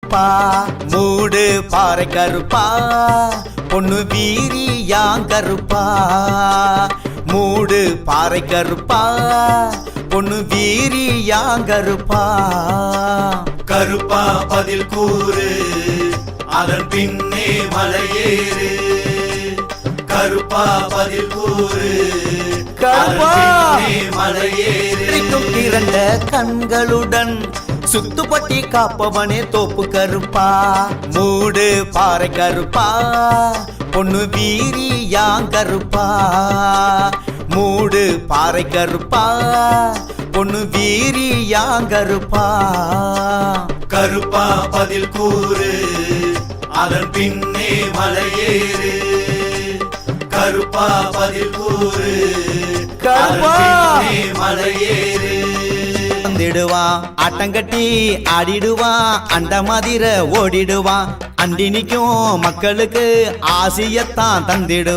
கருப்பா மூடு பாறை கருப்பா பொண்ணு வீரியாங்கருப்பா மூடு பாறை கருப்பா பொண்ணு வீரியாங்கருப்பா கருப்பா பதில் கூறு அதன் பின்னே மலையேறு கருப்பா பதில் கூறு கருப்பா மலையேறு இரண்ட கண்களுடன் சுத்துப்பட்டி காப்பவனே தோப்பு கருப்பா மூடு பாறை கருப்பா பொண்ணு வீரியாங்கருப்பா மூடு பாறை கருப்பா பொண்ணு வீரியாங்கருப்பா கருப்பா பதில் கூறு அதன் பின்னே மலையேறு கருப்பா பதில் கூறு கருப்பா மலையேறு வந்திடுவான் ஆட்டங்கட்டி ஆடிடுவான் அண்ட மாதிர ஓடிடுவான் அண்டி நிற்கும் மக்களுக்கு ஆசியத்தான் தந்திடுவான்